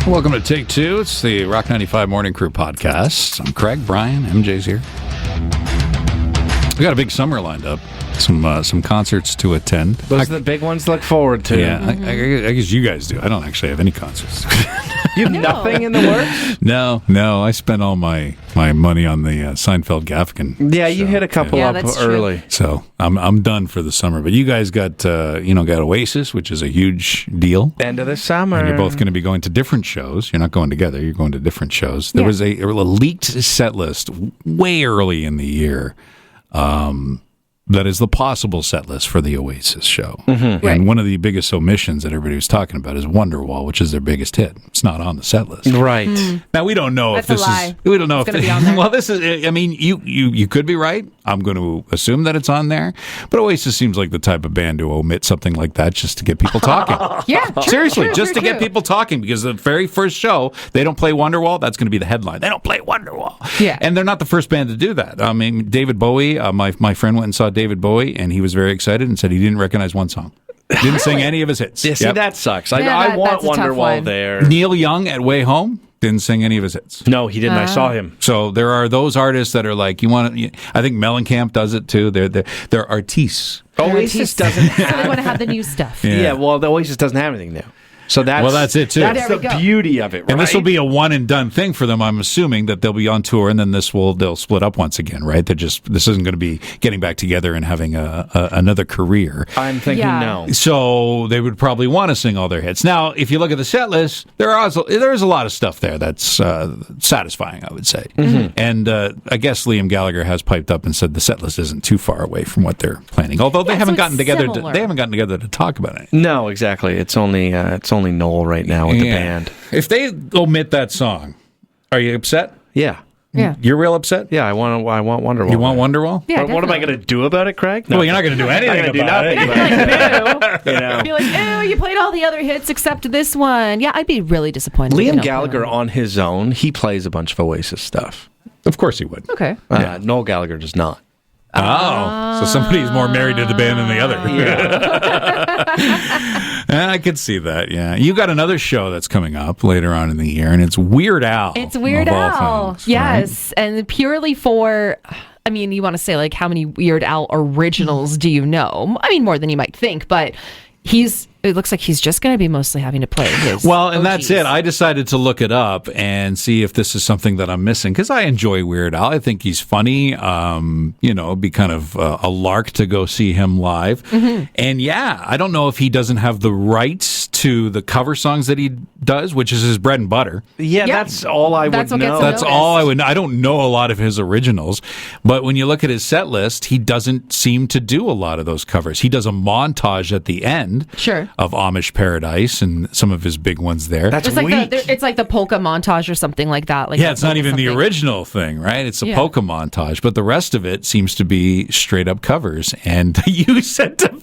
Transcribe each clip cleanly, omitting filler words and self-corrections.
Welcome to Take Two. It's the Rock 95 Morning Crew podcast. I'm Craig, Bryan, MJ's here. We got a big summer lined up. Some concerts to attend. Those are the big ones to look forward to. Yeah, I guess you guys do. I don't actually have any concerts. You have nothing in the works? No. I spent all my money on the Seinfeld Gaffigan. Yeah, you hit a couple up early. So I'm done for the summer. But you guys got Oasis, which is a huge deal. End of the summer. And you're both going to be going to different shows. You're not going together. You're going to different shows. There was a leaked set list way early in the year. That is the possible set list for the Oasis show. Mm-hmm. And one of the biggest omissions that everybody was talking about is Wonderwall, which is their biggest hit. It's not on the set list. Right. Now, we don't know if this is... We don't know if... Well, this is... I mean, you could be right. I'm going to assume that it's on there. But Oasis seems like the type of band to omit something like that just to get people talking. Seriously, just to get people talking, because the very first show, they don't play Wonderwall. That's going to be the headline. They don't play Wonderwall. Yeah. And they're not the first band to do that. I mean, David Bowie, my friend went and saw David Bowie, and he was very excited and said he didn't recognize one song. Didn't sing any of his hits. Yeah, see, that sucks. I want Wonderwall there. Neil Young at Way Home didn't sing any of his hits. No, he didn't. I saw him. So there are those artists that are like, I think Mellencamp does it too. They're artistes. Oasis doesn't have... So they want to have the new stuff. Yeah, well, the Oasis doesn't have anything new. So that's it too. That's the beauty of it, right? And this will be a one and done thing for them. I'm assuming that they'll be on tour, and then they'll split up once again, right? This isn't going to be getting back together and having another career. I'm thinking no. So they would probably want to sing all their hits. Now, if you look at the set list, there is a lot of stuff there that's satisfying, I would say. Mm-hmm. And I guess Liam Gallagher has piped up and said the set list isn't too far away from what they're planning. Although they haven't gotten together. They haven't gotten together to talk about it. No, exactly. It's only Noel right now with the band. If they omit that song, are you upset? Yeah. You're real upset? Yeah, I want Wonderwall. You want Wonderwall? Yeah, what am I going to do about it, Craig? No. Well, you're not going to do anything about it. Be like, ew, you played all the other hits except this one. Yeah, I'd be really disappointed. Liam Gallagher on his own, he plays a bunch of Oasis stuff. Of course he would. Okay. Noel Gallagher does not. Oh, so somebody's more married to the band than the other. And I could see that, yeah. You got another show that's coming up later on in the year, and it's Weird Al. It's Weird Al, things, yes. Right? And purely for... I mean, you want to say, like, how many Weird Al originals do you know? I mean, more than you might think, but it looks like he's just going to be mostly having to play his Well, and OGs. that's it. I decided to look it up and see if this is something that I'm missing, because I enjoy Weird Al. I think he's funny. It'd be kind of a lark to go see him live. Mm-hmm. And yeah, I don't know if he doesn't have the rights to the cover songs that he does, which is his bread and butter. Yeah, that's all I would know. That's all I would know. I don't know a lot of his originals, but when you look at his set list, he doesn't seem to do a lot of those covers. He does a montage at the end. Sure. Of Amish Paradise and some of his big ones there. That's weak. It's like the polka montage or something like that. Like it's not even the original thing, right? It's a polka montage, but the rest of it seems to be straight up covers. And you said to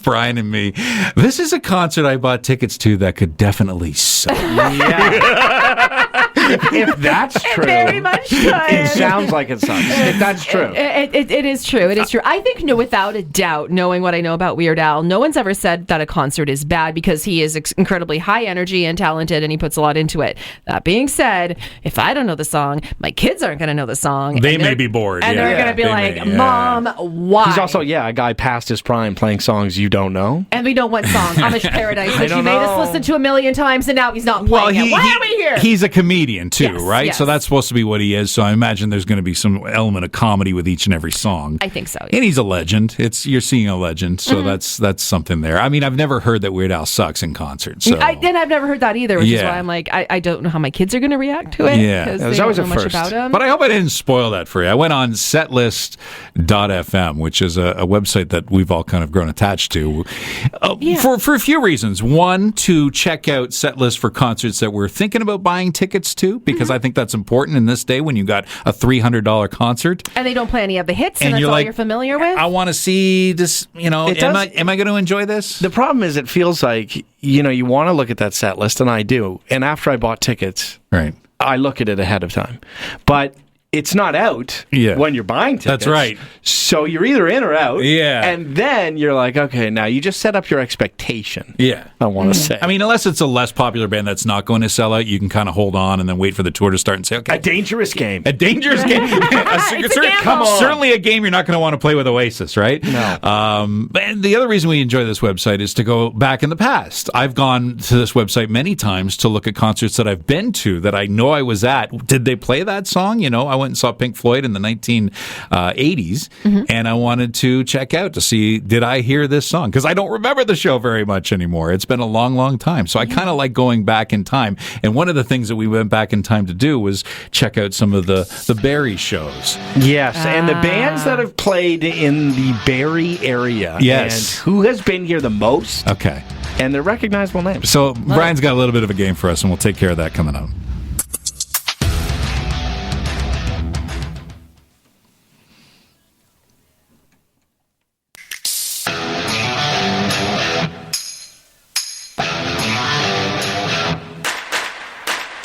Bryan and me, this is a concert I bought tickets to that could definitely suck. Yeah. If that's true, it very much could. It sounds like it sucks. If that's true, it is true. It is true. I think, without a doubt, knowing what I know about Weird Al, no one's ever said that a concert is bad because he is incredibly high energy and talented, and he puts a lot into it. That being said, if I don't know the song, my kids aren't going to know the song. They may be bored, and they're going to be like, "Mom, why?" He's also a guy past his prime playing songs you don't know, and we know what song, Amish Paradise, which he made us listen to a million times, and now he's not playing it. Why are we here? He's a comedian too, yes, right? Yes. So that's supposed to be what he is. So I imagine there's going to be some element of comedy with each and every song. I think so. Yeah. And he's a legend. You're seeing a legend, so that's something there. I mean, I've never heard that Weird Al sucks in concert. So. I've never heard that either, which is why I'm like, I don't know how my kids are going to react to it. Yeah, there's always a first. But I hope I didn't spoil that for you. I went on setlist.fm, which is a website that we've all kind of grown attached to for a few reasons. One, to check out set lists for concerts that we're thinking about buying tickets to, because I think that's important in this day when you got a $300 concert. And they don't play any of the hits, and that's all you're familiar with? I want to see this, am I going to enjoy this? The problem is it feels like, you want to look at that set list, and I do. And after I bought tickets, right, I look at it ahead of time. But it's not out Yeah. when you're buying tickets. That's right. So you're either in or out. Yeah. And then you're like, okay, now you just set up your expectation. Yeah. I want to say. I mean, unless it's a less popular band that's not going to sell out, you can kind of hold on and then wait for the tour to start and say, okay. A dangerous game. A dangerous game. Come on. Certainly a game you're not going to want to play with Oasis, right? No. And the other reason we enjoy this website is to go back in the past. I've gone to this website many times to look at concerts that I've been to that I know I was at. Did they play that song? You know, I went and saw Pink Floyd in the 1980s, and I wanted to check out to see, did I hear this song? Because I don't remember the show very much anymore. It's been a long, long time. So I kind of like going back in time. And one of the things that we went back in time to do was check out some of the Barrie shows. Yes, and the bands that have played in the Barrie area. Yes. And who has been here the most. Okay. And they're recognizable names. So Brian's got a little bit of a game for us, and we'll take care of that coming up.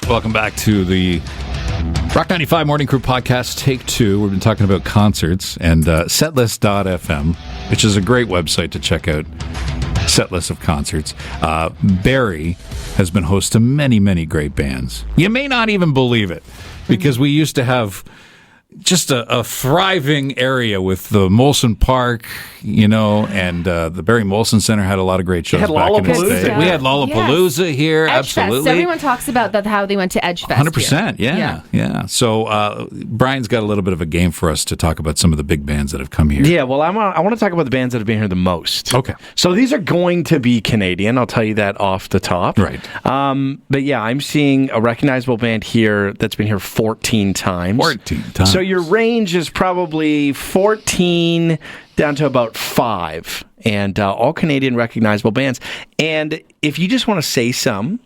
Welcome back to the Rock 95 Morning Crew Podcast, Take 2. We've been talking about concerts and setlist.fm, which is a great website to check out set lists of concerts. Barrie has been host to many, many great bands. You may not even believe it, because we used to have just a thriving area with the Molson Park, you know, and the Barrie Molson Center had a lot of great shows back in its day. We had Lollapalooza here, absolutely. Fest. Everyone talks about that, how they went to Edge Fest. 100%, yeah. So Brian's got a little bit of a game for us to talk about some of the big bands that have come here. Yeah, well, I want to talk about the bands that have been here the most. Okay. So these are going to be Canadian. I'll tell you that off the top. Right. But yeah, I'm seeing a recognizable band here that's been here 14 times. 14 times. So your range is probably 14 down to about 5, and all Canadian recognizable bands. And if you just want to say some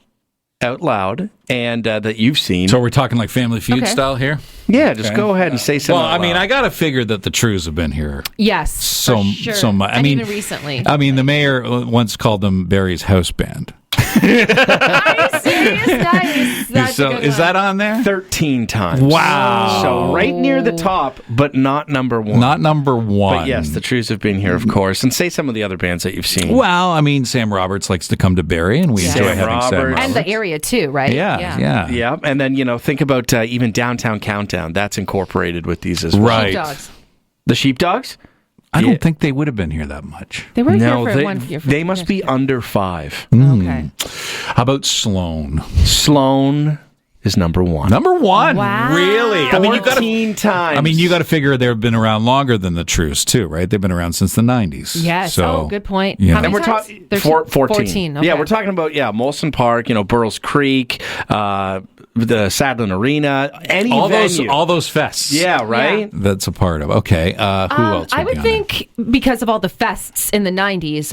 out loud and that you've seen. So we're talking like Family Feud style here? Yeah, just go ahead and say some. Well, I mean, I got to figure that the Trues have been here. Yes, so much. I and mean, even recently. I mean, the mayor once called them Barrie's house band. Are you serious? Nice. That's So a good is one. that on there? 13 times. Wow. So right near the top, but not number 1. Not number 1. But yes, the Trues have been here, of course. And say some of the other bands that you've seen. Well, I mean, Sam Roberts likes to come to Barrie, and we enjoy Sam having Sam Roberts. Roberts. And the area too, right? Yeah. Yeah, and then, think about even Downtown Countdown. That's incorporated with these as well. Right. Sheepdogs. The Sheepdogs? I don't think they would have been here that much. They were No, here for 1 year. they must be under 5. Okay. How about Sloan? Sloan is number 1. Number 1? Wow. Really? 14 times. I mean, you got to figure they've been around longer than the Trues, too, right? They've been around since the 90s. Yes. So, Good point. Yeah. How many And we're times? talking 14. 14. Okay. Yeah, we're talking about Molson Park, Burles Creek, the Sadlin Arena, any venue. all those fests. Yeah, right. That's a part of. Okay. Who else? I would would be on there? think because of all the fests in the 90s,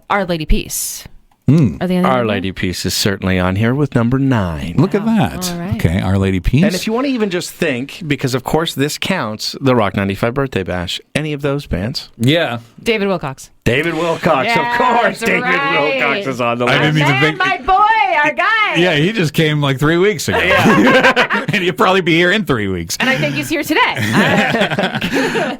Our Lady Peace. Are they on Our there? Lady Peace is certainly on here with number 9. Look at that. All right. Okay, Our Lady Peace. And if you want to even just think, because of course this counts, the Rock 95 Birthday Bash, any of those bands. yeah. David Wilcox. David Wilcox, Yeah, of course. that's David right. Wilcox is on the I list. didn't even Man, think. my boy, our guy. Yeah, he just came like 3 weeks ago. and he'll probably be here in 3 weeks. And I think he's here today.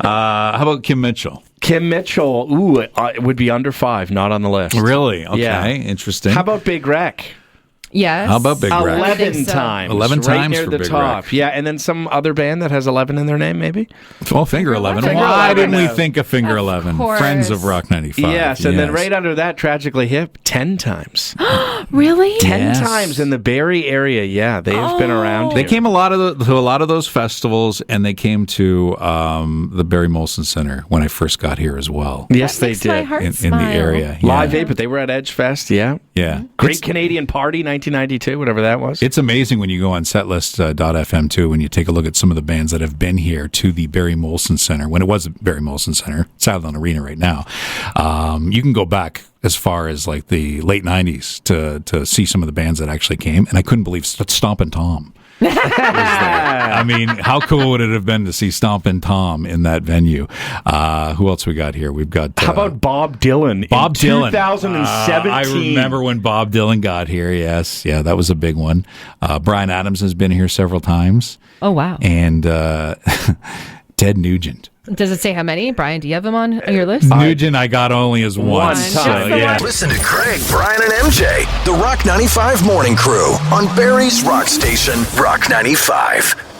How about Kim Mitchell? Kim Mitchell, it would be under 5, not on the list. Really? Okay, Yeah. interesting. How about Big Wreck? Yes. How about Big Wreck? 11 think so. times. 11 right times near for the Big top. Wreck. Yeah, and then some other band that has 11 in their name, maybe? Well, Finger 11. Finger Why 11. didn't we think of Finger 11? course. Friends of Rock 95. Yes, and then right under that, Tragically Hip, 10 times. Really? 10 Yes. times in the Barrie area. Yeah, they have been around. They here. came to a lot of those festivals, and they came to the Barrie Molson Center when I first got here as well. Yes, they Makes my did. heart In the smile. area. Live Yeah. Aid, but they were at Edge Fest, yeah. Yeah. Great Canadian Party, 1992, whatever that was. It's amazing when you go on setlist.fm too, when you take a look at some of the bands that have been here to the Barrie Molson Center, when it was Barrie Molson Center, Sadlin Arena right now. You can go back as far as like the late 90s to see some of the bands that actually came, and I couldn't believe Stompin' Tom I mean, how cool would it have been to see Stompin' Tom in that venue? Who else we got here? We've got... how about Bob Dylan? Bob Dylan. 2017. I remember when Bob Dylan got here, yes. Yeah, that was a big one. Bryan Adams has been here several times. Oh, wow. And Ted Nugent. Does it say how many? Brian, do you have them on your list? Nugent I got only as one. time. Yeah. Listen to Craig, Bryan, and MJ, the Rock 95 Morning Crew on Barrie's Rock Station, Rock 95.